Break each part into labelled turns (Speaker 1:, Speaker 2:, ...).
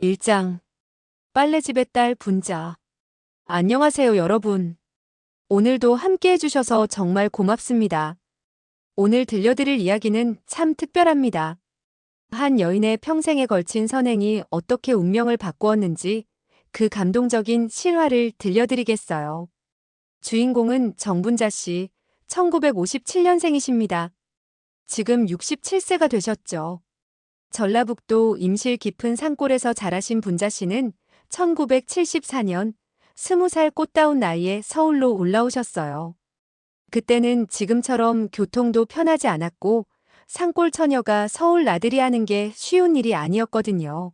Speaker 1: 1장 빨래집의 딸 분자. 안녕하세요 여러분. 오늘도 함께 해주셔서 정말 고맙습니다. 오늘 들려드릴 이야기는 참 특별합니다. 한 여인의 평생에 걸친 선행이 어떻게 운명을 바꾸었는지 그 감동적인 실화를 들려드리겠어요. 주인공은 정분자 씨, 1957년생이십니다. 지금 67세가 되셨죠. 전라북도 임실 깊은 산골에서 자라신 분자 씨는 1974년 20살 꽃다운 나이에 서울로 올라오셨어요. 그때는 지금처럼 교통도 편하지 않았고 산골 처녀가 서울 나들이 하는 게 쉬운 일이 아니었거든요.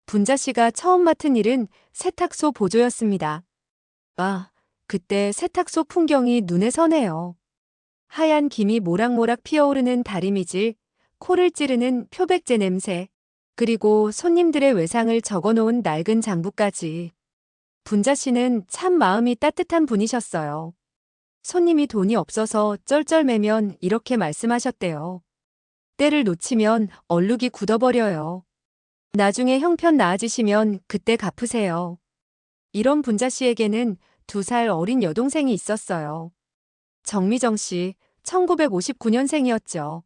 Speaker 1: 분자 씨가 처음 맡은 일은 세탁소 보조였습니다. 아, 그때 세탁소 풍경이 눈에 선해요. 하얀 김이 모락모락 피어오르는 다리미질, 코를 찌르는 표백제 냄새, 그리고 손님들의 외상을 적어놓은 낡은 장부까지. 분자 씨는 참 마음이 따뜻한 분이셨어요. 손님이 돈이 없어서 쩔쩔매면 이렇게 말씀하셨대요. 때를 놓치면 얼룩이 굳어버려요. 나중에 형편 나아지시면 그때 갚으세요. 이런 분자 씨에게는 2살 어린 여동생이 있었어요. 정미정 씨, 1959년생이었죠.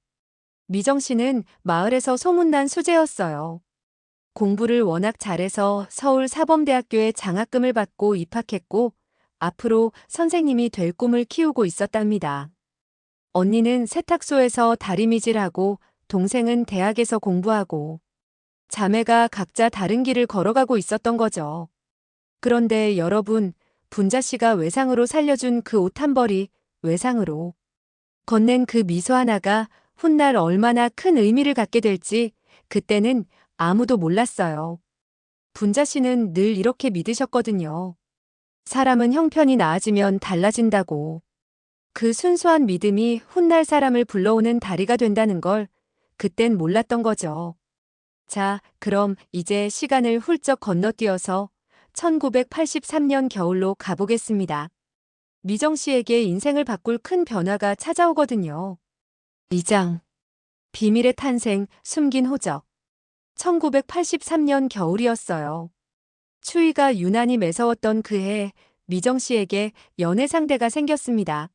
Speaker 1: 미정 씨는 마을에서 소문난 수재였어요. 공부를 워낙 잘해서 서울 사범대학교에 장학금을 받고 입학했고 앞으로 선생님이 될 꿈을 키우고 있었답니다. 언니는 세탁소에서 다리미질하고 동생은 대학에서 공부하고 자매가 각자 다른 길을 걸어가고 있었던 거죠. 그런데 여러분, 분자 씨가 외상으로 살려준 그 옷 한 벌이 외상으로 건넨 그 미소 하나가 훗날 얼마나 큰 의미를 갖게 될지 그때는 아무도 몰랐어요. 분자 씨는 늘 이렇게 믿으셨거든요. 사람은 형편이 나아지면 달라진다고. 그 순수한 믿음이 훗날 사람을 불러오는 다리가 된다는 걸 그땐 몰랐던 거죠. 자, 그럼 이제 시간을 훌쩍 건너뛰어서 1983년 겨울로 가보겠습니다. 미정 씨에게 인생을 바꿀 큰 변화가 찾아오거든요. 2장 비밀의 탄생, 숨긴 호적. 1983년 겨울이었어요. 추위가 유난히 매서웠던 그해 미정 씨에게 연애 상대가 생겼습니다.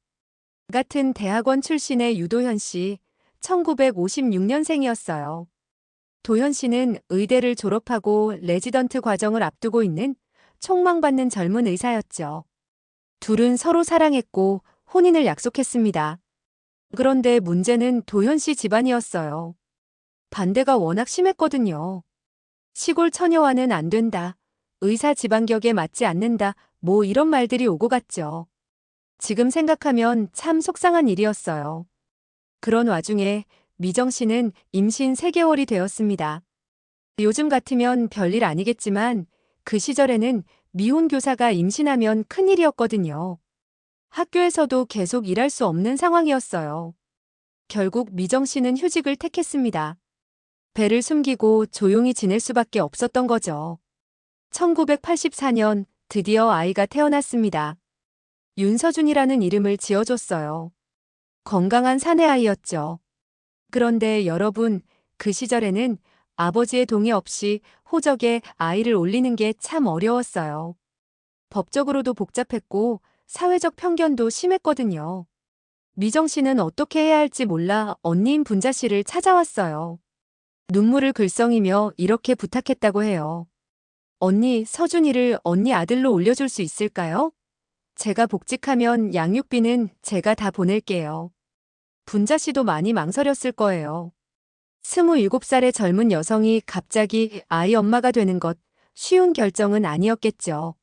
Speaker 1: 같은 대학원 출신의 유도현 씨, 1956년생이었어요. 도현 씨는 의대를 졸업하고 레지던트 과정을 앞두고 있는 촉망받는 젊은 의사였죠. 둘은 서로 사랑했고 혼인을 약속했습니다. 그런데 문제는 도현 씨 집안이었어요. 반대가 워낙 심했거든요. 시골 처녀와는 안 된다. 의사 집안격에 맞지 않는다. 뭐 이런 말들이 오고 갔죠. 지금 생각하면 참 속상한 일이었어요. 그런 와중에 미정 씨는 임신 3개월이 되었습니다. 요즘 같으면 별일 아니겠지만 그 시절에는 미혼 교사가 임신하면 큰일이었거든요. 학교에서도 계속 일할 수 없는 상황이었어요. 결국 미정 씨는 휴직을 택했습니다. 배를 숨기고 조용히 지낼 수밖에 없었던 거죠. 1984년 드디어 아이가 태어났습니다. 윤서준이라는 이름을 지어줬어요. 건강한 사내아이였죠. 그런데 여러분, 그 시절에는 아버지의 동의 없이 호적에 아이를 올리는 게 참 어려웠어요. 법적으로도 복잡했고 사회적 편견도 심했거든요. 미정 씨는 어떻게 해야 할지 몰라 언니인 분자 씨를 찾아왔어요. 눈물을 글썽이며 이렇게 부탁했다고 해요. 언니, 서준이를 언니 아들로 올려줄 수 있을까요? 제가 복직하면 양육비는 제가 다 보낼게요. 분자 씨도 많이 망설였을 거예요. 27살의 젊은 여성이 갑자기 아이 엄마가 되는 것 쉬운 결정은 아니었겠죠.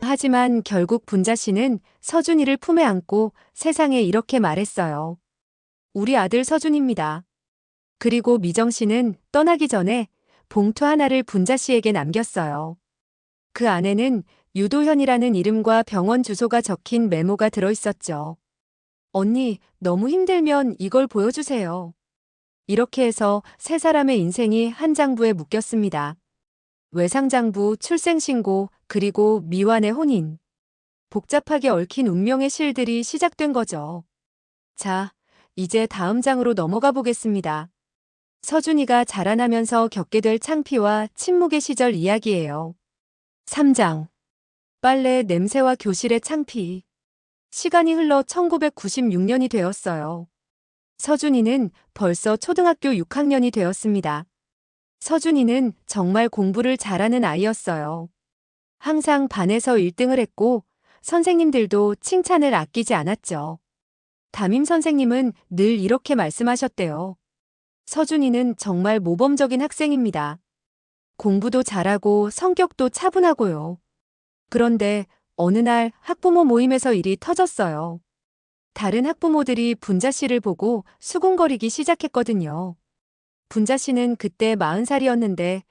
Speaker 1: 하지만 결국 분자 씨는 서준이를 품에 안고 세상에 이렇게 말했어요. 우리 아들 서준입니다. 그리고 미정 씨는 떠나기 전에 봉투 하나를 분자 씨에게 남겼어요. 그 안에는 유도현이라는 이름과 병원 주소가 적힌 메모가 들어있었죠. 언니, 너무 힘들면 이걸 보여주세요. 이렇게 해서 3사람의 인생이 한 장부에 묶였습니다. 외상장부, 출생신고, 그리고 미완의 혼인. 복잡하게 얽힌 운명의 실들이 시작된 거죠. 자, 이제 다음 장으로 넘어가 보겠습니다. 서준이가 자라나면서 겪게 될 창피와 침묵의 시절 이야기예요. 3장. 빨래 냄새와 교실의 창피. 시간이 흘러 1996년이 되었어요. 서준이는 벌써 초등학교 6학년이 되었습니다. 서준이는 정말 공부를 잘하는 아이였어요. 항상 반에서 1등을 했고 선생님들도 칭찬을 아끼지 않았죠. 담임 선생님은 늘 이렇게 말씀하셨대요. 서준이는 정말 모범적인 학생입니다. 공부도 잘하고 성격도 차분하고요. 그런데 어느 날 학부모 모임에서 일이 터졌어요. 다른 학부모들이 분자 씨를 보고 수군거리기 시작했거든요. 분자 씨는 그때 40살이었는데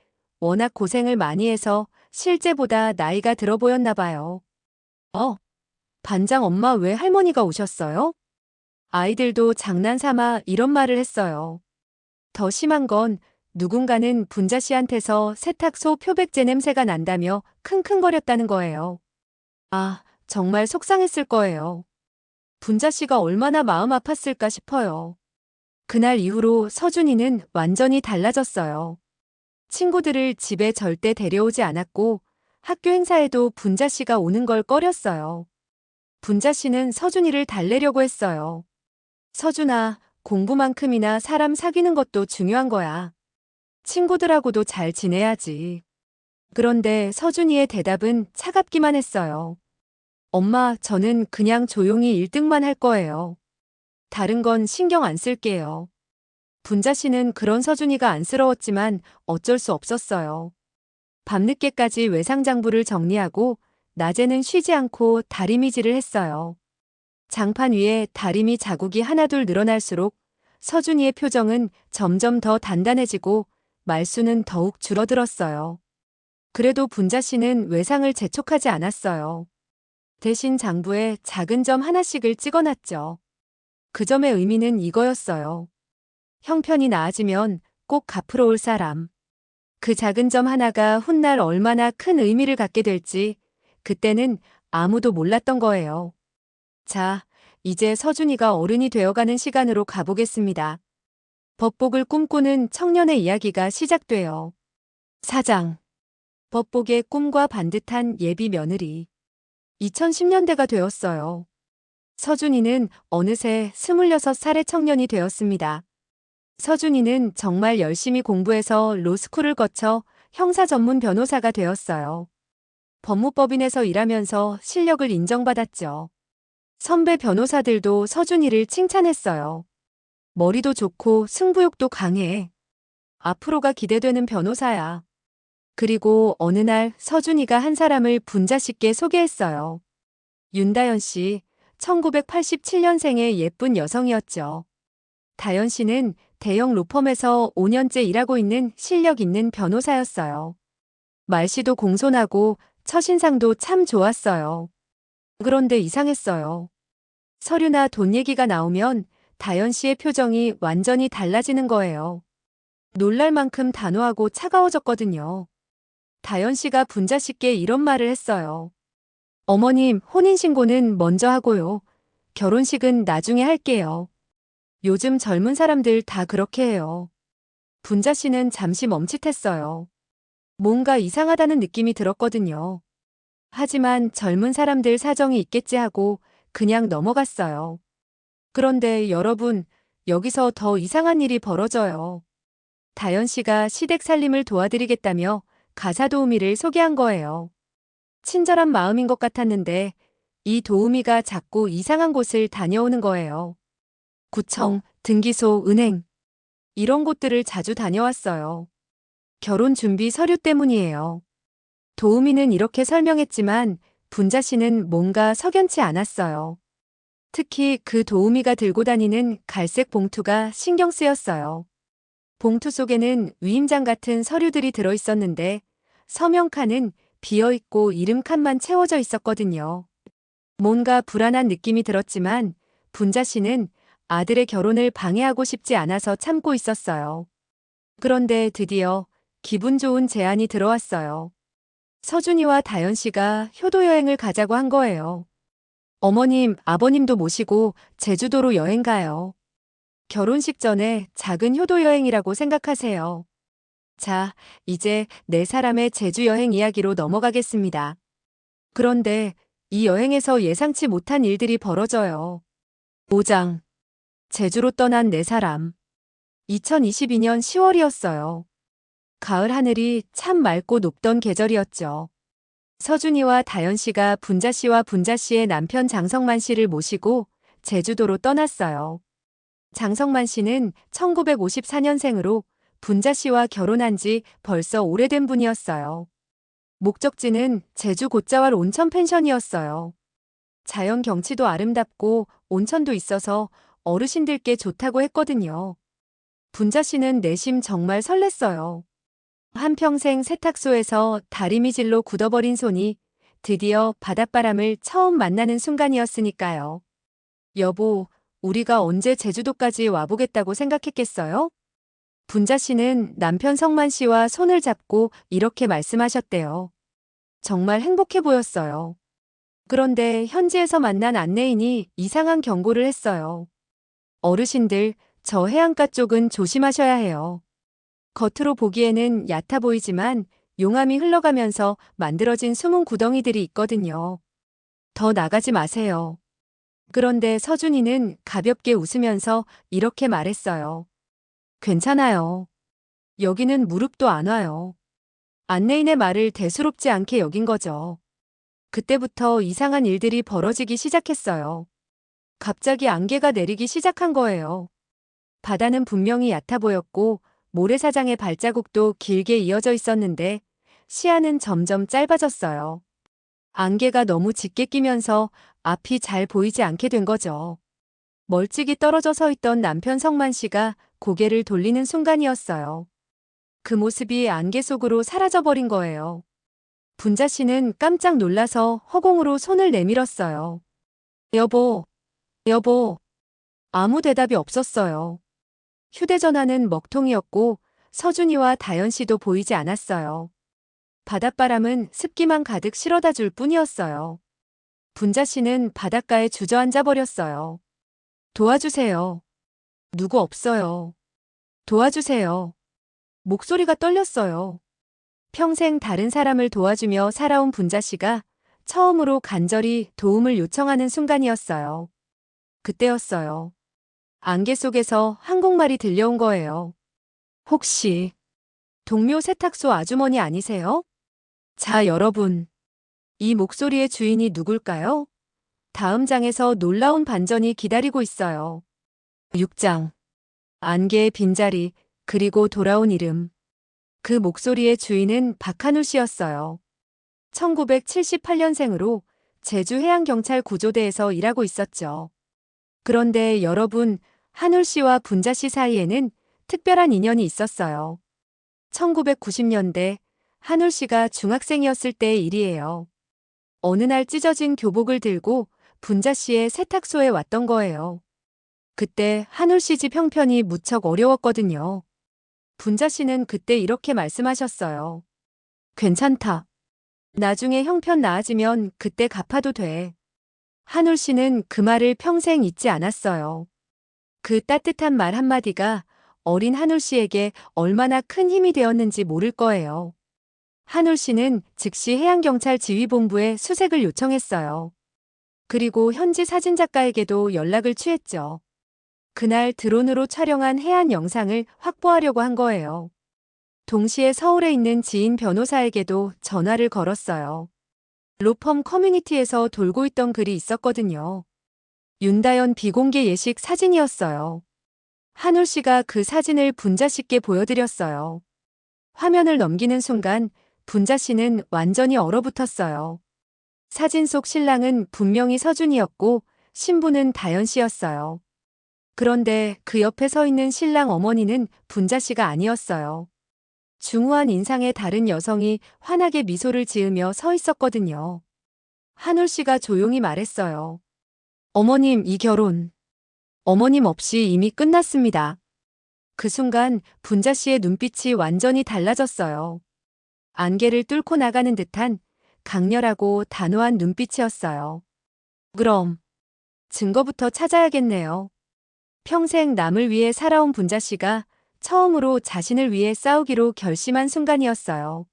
Speaker 1: 워낙 고생을 많이 해서 실제보다 나이가 들어 보였나 봐요. 반장 엄마 왜 할머니가 오셨어요? 아이들도 장난삼아 이런 말을 했어요. 더 심한 건 누군가는 분자 씨한테서 세탁소 표백제 냄새가 난다며 킁킁거렸다는 거예요. 정말 속상했을 거예요. 분자 씨가 얼마나 마음 아팠을까 싶어요. 그날 이후로 서준이는 완전히 달라졌어요. 친구들을 집에 절대 데려오지 않았고 학교 행사에도 분자 씨가 오는 걸 꺼렸어요. 분자 씨는 서준이를 달래려고 했어요. 서준아, 공부만큼이나 사람 사귀는 것도 중요한 거야. 친구들하고도 잘 지내야지. 그런데 서준이의 대답은 차갑기만 했어요. 엄마, 저는 그냥 조용히 1등만 할 거예요. 다른 건 신경 안 쓸게요. 분자 씨는 그런 서준이가 안쓰러웠지만 어쩔 수 없었어요. 밤늦게까지 외상장부를 정리하고 낮에는 쉬지 않고 다리미질을 했어요. 장판 위에 다리미 자국이 하나둘 늘어날수록 서준이의 표정은 점점 더 단단해지고 말수는 더욱 줄어들었어요. 그래도 분자 씨는 외상을 재촉하지 않았어요. 대신 장부에 작은 점 하나씩을 찍어놨죠. 그 점의 의미는 이거였어요. 형편이 나아지면 꼭 갚으러 올 사람. 그 작은 점 하나가 훗날 얼마나 큰 의미를 갖게 될지 그때는 아무도 몰랐던 거예요. 자, 이제 서준이가 어른이 되어가는 시간으로 가보겠습니다. 법복을 꿈꾸는 청년의 이야기가 시작돼요. 4장. 법복의 꿈과 반듯한 예비 며느리. 2010년대가 되었어요. 서준이는 어느새 26살의 청년이 되었습니다. 서준이는 정말 열심히 공부해서 로스쿨을 거쳐 형사 전문 변호사가 되었어요. 법무법인에서 일하면서 실력을 인정받았죠. 선배 변호사들도 서준이를 칭찬했어요. 머리도 좋고 승부욕도 강해. 앞으로가 기대되는 변호사야. 그리고 어느 날 서준이가 한 사람을 분자 씨께 소개했어요. 윤다연 씨, 1987년생의 예쁜 여성이었죠. 다연 씨는 대형 로펌에서 5년째 일하고 있는 실력 있는 변호사였어요. 말씨도 공손하고 첫인상도 참 좋았어요. 그런데 이상했어요. 서류나 돈 얘기가 나오면 다연 씨의 표정이 완전히 달라지는 거예요. 놀랄 만큼 단호하고 차가워졌거든요. 다연 씨가 분자 씨께 이런 말을 했어요. 어머님, 혼인신고는 먼저 하고요. 결혼식은 나중에 할게요. 요즘 젊은 사람들 다 그렇게 해요. 분자 씨는 잠시 멈칫했어요. 뭔가 이상하다는 느낌이 들었거든요. 하지만 젊은 사람들 사정이 있겠지 하고 그냥 넘어갔어요. 그런데 여러분, 여기서 더 이상한 일이 벌어져요. 다연 씨가 시댁 살림을 도와드리겠다며 가사 도우미를 소개한 거예요. 친절한 마음인 것 같았는데 이 도우미가 자꾸 이상한 곳을 다녀오는 거예요. 구청, 등기소, 은행 이런 곳들을 자주 다녀왔어요. 결혼 준비 서류 때문이에요. 도우미는 이렇게 설명했지만 분자 씨는 뭔가 석연치 않았어요. 특히 그 도우미가 들고 다니는 갈색 봉투가 신경 쓰였어요. 봉투 속에는 위임장 같은 서류들이 들어 있었는데 서명칸은 비어있고 이름칸만 채워져 있었거든요. 뭔가 불안한 느낌이 들었지만 분자 씨는 아들의 결혼을 방해하고 싶지 않아서 참고 있었어요. 그런데 드디어 기분 좋은 제안이 들어왔어요. 서준이와 다연 씨가 효도 여행을 가자고 한 거예요. 어머님, 아버님도 모시고 제주도로 여행 가요. 결혼식 전에 작은 효도 여행이라고 생각하세요. 자, 이제 네 사람의 제주 여행 이야기로 넘어가겠습니다. 그런데 이 여행에서 예상치 못한 일들이 벌어져요. 5장. 제주로 떠난 네 사람. 2022년 10월이었어요. 가을 하늘이 참 맑고 높던 계절이었죠. 서준이와 다연 씨가 분자 씨와 분자 씨의 남편 장성만 씨를 모시고 제주도로 떠났어요. 장성만 씨는 1954년생으로 분자 씨와 결혼한 지 벌써 오래된 분이었어요. 목적지는 제주 곶자왈 온천 펜션이었어요. 자연 경치도 아름답고 온천도 있어서 어르신들께 좋다고 했거든요. 분자 씨는 내심 정말 설렜어요. 한평생 세탁소에서 다리미질로 굳어버린 손이 드디어 바닷바람을 처음 만나는 순간이었으니까요. 여보, 우리가 언제 제주도까지 와보겠다고 생각했겠어요? 분자 씨는 남편 성만 씨와 손을 잡고 이렇게 말씀하셨대요. 정말 행복해 보였어요. 그런데 현지에서 만난 안내인이 이상한 경고를 했어요. 어르신들, 저 해안가 쪽은 조심하셔야 해요. 겉으로 보기에는 얕아 보이지만 용암이 흘러가면서 만들어진 숨은 구덩이들이 있거든요. 더 나가지 마세요. 그런데 서준이는 가볍게 웃으면서 이렇게 말했어요. 괜찮아요. 여기는 무릎도 안 와요. 안내인의 말을 대수롭지 않게 여긴 거죠. 그때부터 이상한 일들이 벌어지기 시작했어요. 갑자기 안개가 내리기 시작한 거예요. 바다는 분명히 얕아 보였고 모래사장의 발자국도 길게 이어져 있었는데 시야는 점점 짧아졌어요. 안개가 너무 짙게 끼면서 앞이 잘 보이지 않게 된 거죠. 멀찍이 떨어져 서 있던 남편 성만 씨가 고개를 돌리는 순간이었어요. 그 모습이 안개 속으로 사라져버린 거예요. 분자 씨는 깜짝 놀라서 허공으로 손을 내밀었어요. 여보, 여보. 아무 대답이 없었어요. 휴대전화는 먹통이었고 서준이와 다연 씨도 보이지 않았어요. 바닷바람은 습기만 가득 실어다 줄 뿐이었어요. 분자 씨는 바닷가에 주저앉아 버렸어요. 도와주세요. 누구 없어요. 도와주세요. 목소리가 떨렸어요. 평생 다른 사람을 도와주며 살아온 분자 씨가 처음으로 간절히 도움을 요청하는 순간이었어요. 그때였어요. 안개 속에서 한국말이 들려온 거예요. 혹시 동묘 세탁소 아주머니 아니세요? 자, 여러분. 이 목소리의 주인이 누굴까요? 다음 장에서 놀라운 반전이 기다리고 있어요. 6장. 안개의 빈자리, 그리고 돌아온 이름. 그 목소리의 주인은 박한우 씨였어요. 1978년생으로 제주해양경찰 구조대에서 일하고 있었죠. 그런데 여러분, 한울 씨와 분자 씨 사이에는 특별한 인연이 있었어요. 1990년대 한울 씨가 중학생이었을 때의 일이에요. 어느 날 찢어진 교복을 들고 분자 씨의 세탁소에 왔던 거예요. 그때 한울 씨 집 형편이 무척 어려웠거든요. 분자 씨는 그때 이렇게 말씀하셨어요. 괜찮다. 나중에 형편 나아지면 그때 갚아도 돼. 한울 씨는 그 말을 평생 잊지 않았어요. 그 따뜻한 말 한마디가 어린 한울 씨에게 얼마나 큰 힘이 되었는지 모를 거예요. 한울 씨는 즉시 해양경찰 지휘본부에 수색을 요청했어요. 그리고 현지 사진작가에게도 연락을 취했죠. 그날 드론으로 촬영한 해안 영상을 확보하려고 한 거예요. 동시에 서울에 있는 지인 변호사에게도 전화를 걸었어요. 로펌 커뮤니티에서 돌고 있던 글이 있었거든요. 윤다연 비공개 예식 사진이었어요. 한울 씨가 그 사진을 분자 씨께 보여드렸어요. 화면을 넘기는 순간 분자 씨는 완전히 얼어붙었어요. 사진 속 신랑은 분명히 서준이었고 신부는 다연 씨였어요. 그런데 그 옆에 서 있는 신랑 어머니는 분자 씨가 아니었어요. 중후한 인상의 다른 여성이 환하게 미소를 지으며 서 있었거든요. 한울 씨가 조용히 말했어요. 어머님, 이 결혼. 어머님 없이 이미 끝났습니다. 그 순간 분자 씨의 눈빛이 완전히 달라졌어요. 안개를 뚫고 나가는 듯한 강렬하고 단호한 눈빛이었어요. 그럼 증거부터 찾아야겠네요. 평생 남을 위해 살아온 분자 씨가 처음으로 자신을 위해 싸우기로 결심한 순간이었어요.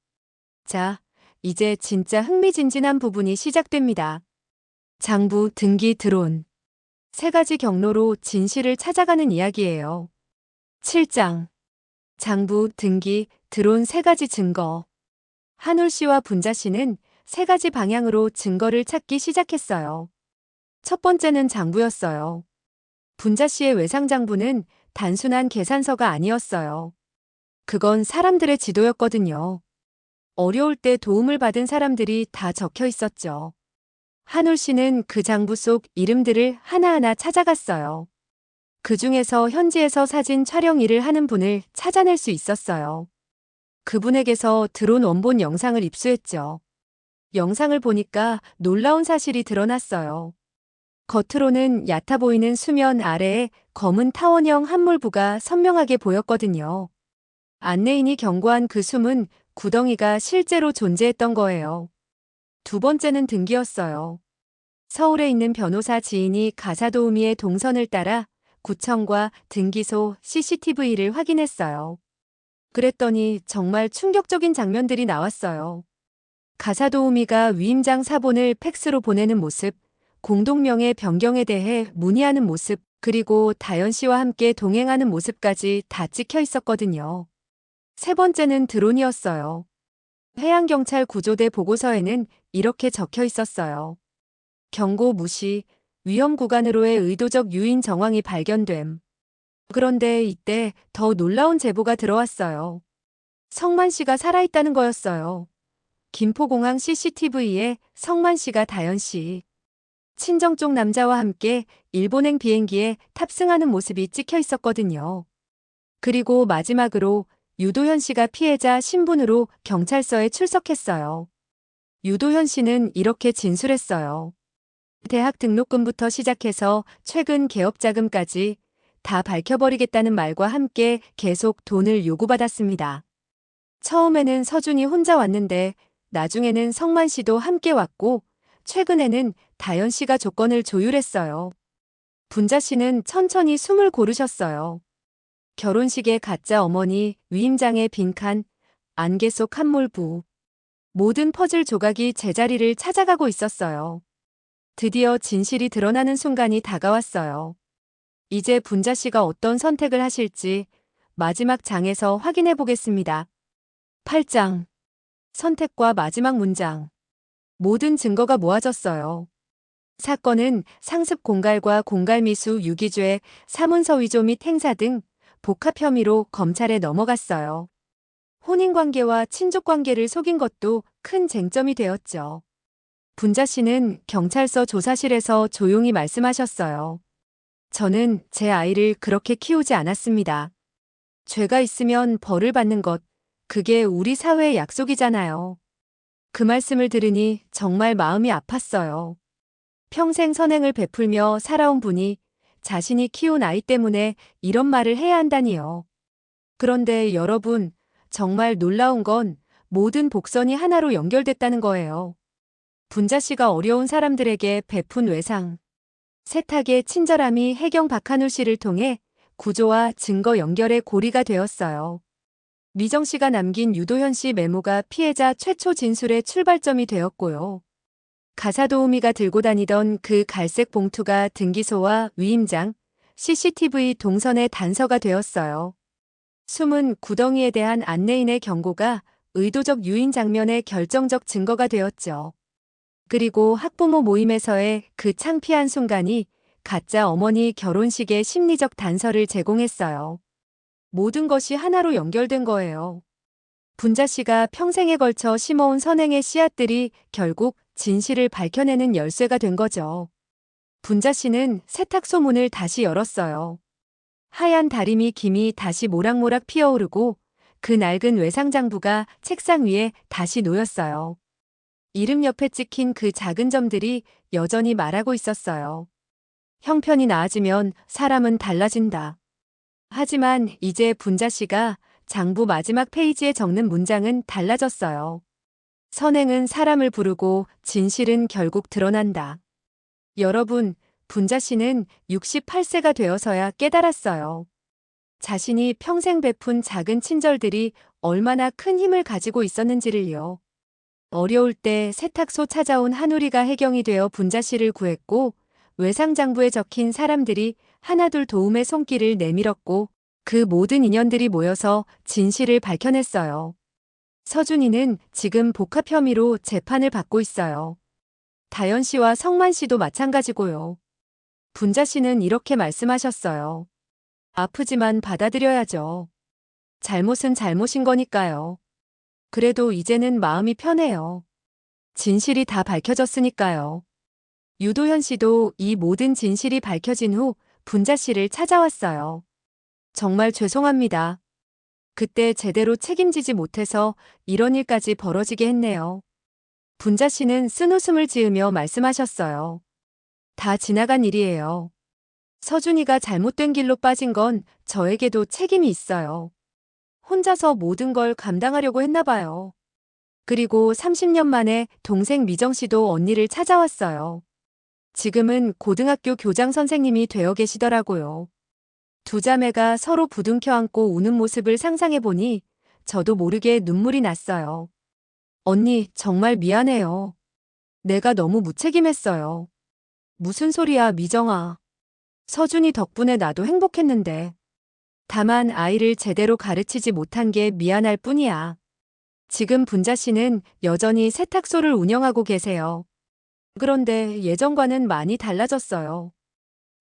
Speaker 1: 자, 이제 진짜 흥미진진한 부분이 시작됩니다. 장부 등기 드론. 세 가지 경로로 진실을 찾아가는 이야기예요. 7장. 장부 등기 드론 세 가지 증거. 한울 씨와 분자 씨는 세 가지 방향으로 증거를 찾기 시작했어요. 첫 번째는 장부였어요. 분자 씨의 외상장부는 단순한 계산서가 아니었어요. 그건 사람들의 지도였거든요. 어려울 때 도움을 받은 사람들이 다 적혀 있었죠. 한울 씨는 그 장부 속 이름들을 하나하나 찾아갔어요. 그 중에서 현지에서 사진 촬영 일을 하는 분을 찾아낼 수 있었어요. 그분에게서 드론 원본 영상을 입수했죠. 영상을 보니까 놀라운 사실이 드러났어요. 겉으로는 얕아 보이는 수면 아래에 검은 타원형 함몰부가 선명하게 보였거든요. 안내인이 경고한 그 숨은 구덩이가 실제로 존재했던 거예요. 두 번째는 등기였어요. 서울에 있는 변호사 지인이 가사도우미의 동선을 따라 구청과 등기소 CCTV를 확인했어요. 그랬더니 정말 충격적인 장면들이 나왔어요. 가사도우미가 위임장 사본을 팩스로 보내는 모습, 공동명의 변경에 대해 문의하는 모습, 그리고 다연 씨와 함께 동행하는 모습까지 다 찍혀 있었거든요. 세 번째는 드론이었어요. 해양경찰 구조대 보고서에는 이렇게 적혀 있었어요. 경고 무시, 위험 구간으로의 의도적 유인 정황이 발견됨. 그런데 이때 더 놀라운 제보가 들어왔어요. 성만 씨가 살아있다는 거였어요. 김포공항 CCTV에 성만 씨가 다연 씨, 친정 쪽 남자와 함께 일본행 비행기에 탑승하는 모습이 찍혀 있었거든요. 그리고 마지막으로 유도현 씨가 피해자 신분으로 경찰서에 출석했어요. 유도현 씨는 이렇게 진술했어요. 대학 등록금부터 시작해서 최근 개업 자금까지 다 밝혀버리겠다는 말과 함께 계속 돈을 요구받았습니다. 처음에는 서준이 혼자 왔는데 나중에는 성만 씨도 함께 왔고 최근에는 다연 씨가 조건을 조율했어요. 분자 씨는 천천히 숨을 고르셨어요. 결혼식의 가짜 어머니, 위임장의 빈칸, 안개 속 함몰부. 모든 퍼즐 조각이 제자리를 찾아가고 있었어요. 드디어 진실이 드러나는 순간이 다가왔어요. 이제 분자 씨가 어떤 선택을 하실지 마지막 장에서 확인해 보겠습니다. 8장. 선택과 마지막 문장. 모든 증거가 모아졌어요. 사건은 상습 공갈과 공갈미수 유기죄, 사문서 위조 및 행사 등 복합 혐의로 검찰에 넘어갔어요. 혼인관계와 친족관계를 속인 것도 큰 쟁점이 되었죠. 분자 씨는 경찰서 조사실에서 조용히 말씀하셨어요. 저는 제 아이를 그렇게 키우지 않았습니다. 죄가 있으면 벌을 받는 것, 그게 우리 사회의 약속이잖아요. 그 말씀을 들으니 정말 마음이 아팠어요. 평생 선행을 베풀며 살아온 분이 자신이 키운 아이 때문에 이런 말을 해야 한다니요. 그런데 여러분, 정말 놀라운 건 모든 복선이 하나로 연결됐다는 거예요. 분자 씨가 어려운 사람들에게 베푼 외상. 세탁의 친절함이 해경 박한울 씨를 통해 구조와 증거 연결의 고리가 되었어요. 미정 씨가 남긴 유도현 씨 메모가 피해자 최초 진술의 출발점이 되었고요. 가사도우미가 들고 다니던 그 갈색 봉투가 등기소와 위임장, CCTV 동선의 단서가 되었어요. 숨은 구덩이에 대한 안내인의 경고가 의도적 유인 장면의 결정적 증거가 되었죠. 그리고 학부모 모임에서의 그 창피한 순간이 가짜 어머니 결혼식의 심리적 단서를 제공했어요. 모든 것이 하나로 연결된 거예요. 분자 씨가 평생에 걸쳐 심어온 선행의 씨앗들이 결국 진실을 밝혀내는 열쇠가 된 거죠. 분자 씨는 세탁소 문을 다시 열었어요. 하얀 다리미 김이 다시 모락모락 피어오르고 그 낡은 외상장부가 책상 위에 다시 놓였어요. 이름 옆에 찍힌 그 작은 점들이 여전히 말하고 있었어요. 형편이 나아지면 사람은 달라진다. 하지만 이제 분자 씨가 장부 마지막 페이지에 적는 문장은 달라졌어요. 선행은 사람을 부르고 진실은 결국 드러난다. 여러분, 분자 씨는 68세가 되어서야 깨달았어요. 자신이 평생 베푼 작은 친절들이 얼마나 큰 힘을 가지고 있었는지를요. 어려울 때 세탁소 찾아온 한우리가 해경이 되어 분자 씨를 구했고, 외상장부에 적힌 사람들이 하나둘 도움의 손길을 내밀었고, 그 모든 인연들이 모여서 진실을 밝혀냈어요. 서준이는 지금 복합 혐의로 재판을 받고 있어요. 다연 씨와 성만 씨도 마찬가지고요. 분자 씨는 이렇게 말씀하셨어요. 아프지만 받아들여야죠. 잘못은 잘못인 거니까요. 그래도 이제는 마음이 편해요. 진실이 다 밝혀졌으니까요. 유도현 씨도 이 모든 진실이 밝혀진 후 분자 씨를 찾아왔어요. 정말 죄송합니다. 그때 제대로 책임지지 못해서 이런 일까지 벌어지게 했네요. 분자 씨는 쓴웃음을 지으며 말씀하셨어요. 다 지나간 일이에요. 서준이가 잘못된 길로 빠진 건 저에게도 책임이 있어요. 혼자서 모든 걸 감당하려고 했나 봐요. 그리고 30년 만에 동생 미정 씨도 언니를 찾아왔어요. 지금은 고등학교 교장 선생님이 되어 계시더라고요. 두 자매가 서로 부둥켜 안고 우는 모습을 상상해 보니 저도 모르게 눈물이 났어요. 언니, 정말 미안해요. 내가 너무 무책임했어요. 무슨 소리야, 미정아. 서준이 덕분에 나도 행복했는데. 다만 아이를 제대로 가르치지 못한 게 미안할 뿐이야. 지금 분자 씨는 여전히 세탁소를 운영하고 계세요. 그런데 예전과는 많이 달라졌어요.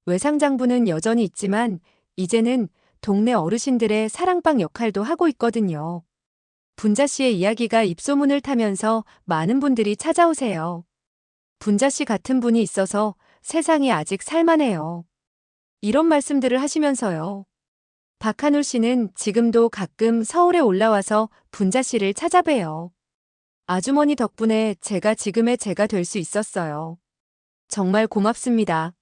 Speaker 1: 외상장부는 여전히 있지만 이제는 동네 어르신들의 사랑방 역할도 하고 있거든요. 분자 씨의 이야기가 입소문을 타면서 많은 분들이 찾아오세요. 분자 씨 같은 분이 있어서 세상이 아직 살만해요. 이런 말씀들을 하시면서요. 박한울 씨는 지금도 가끔 서울에 올라와서 분자 씨를 찾아봬요. 아주머니 덕분에 제가 지금의 제가 될 수 있었어요. 정말 고맙습니다.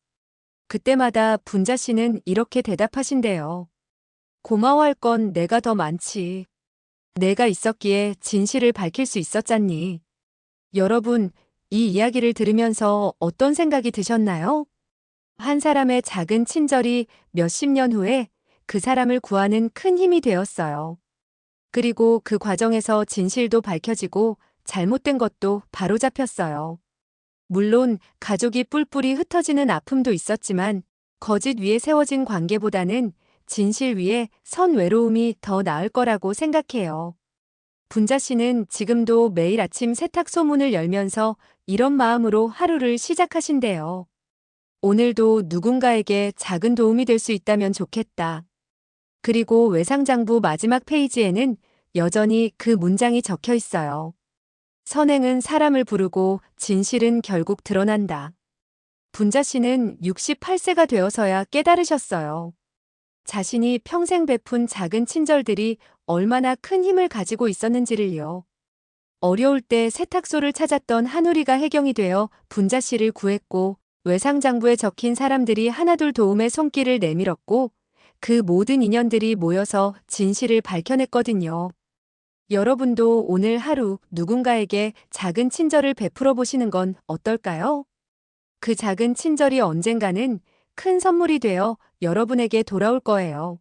Speaker 1: 그때마다 분자 씨는 이렇게 대답하신대요. 고마워할 건 내가 더 많지. 내가 있었기에 진실을 밝힐 수 있었잖니. 여러분, 이 이야기를 들으면서 어떤 생각이 드셨나요? 한 사람의 작은 친절이 몇십 년 후에 그 사람을 구하는 큰 힘이 되었어요. 그리고 그 과정에서 진실도 밝혀지고 잘못된 것도 바로잡혔어요. 물론 가족이 뿔뿔이 흩어지는 아픔도 있었지만 거짓 위에 세워진 관계보다는 진실 위에 선 외로움이 더 나을 거라고 생각해요. 분자 씨는 지금도 매일 아침 세탁소 문을 열면서 이런 마음으로 하루를 시작하신대요. 오늘도 누군가에게 작은 도움이 될 수 있다면 좋겠다. 그리고 외상장부 마지막 페이지에는 여전히 그 문장이 적혀 있어요. 선행은 사람을 부르고 진실은 결국 드러난다. 분자 씨는 68세가 되어서야 깨달으셨어요. 자신이 평생 베푼 작은 친절들이 얼마나 큰 힘을 가지고 있었는지를요. 어려울 때 세탁소를 찾았던 한우리가 해경이 되어 분자 씨를 구했고, 외상장부에 적힌 사람들이 하나둘 도움의 손길을 내밀었고, 그 모든 인연들이 모여서 진실을 밝혀냈거든요. 여러분도 오늘 하루 누군가에게 작은 친절을 베풀어 보시는 건 어떨까요? 그 작은 친절이 언젠가는 큰 선물이 되어 여러분에게 돌아올 거예요.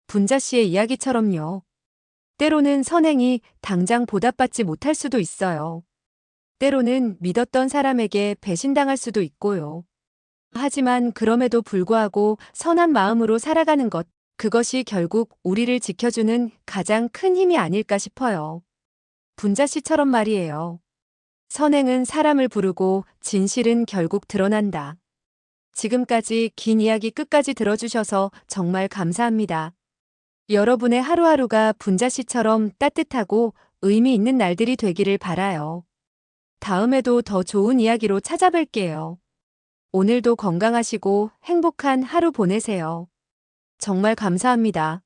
Speaker 1: 분자 씨의 이야기처럼요. 때로는 선행이 당장 보답받지 못할 수도 있어요. 때로는 믿었던 사람에게 배신당할 수도 있고요. 하지만 그럼에도 불구하고 선한 마음으로 살아가는 것, 그것이 결국 우리를 지켜주는 가장 큰 힘이 아닐까 싶어요. 분자 씨처럼 말이에요. 선행은 사람을 부르고 진실은 결국 드러난다. 지금까지 긴 이야기 끝까지 들어주셔서 정말 감사합니다. 여러분의 하루하루가 분자 씨처럼 따뜻하고 의미 있는 날들이 되기를 바라요. 다음에도 더 좋은 이야기로 찾아뵐게요. 오늘도 건강하시고 행복한 하루 보내세요. 정말 감사합니다.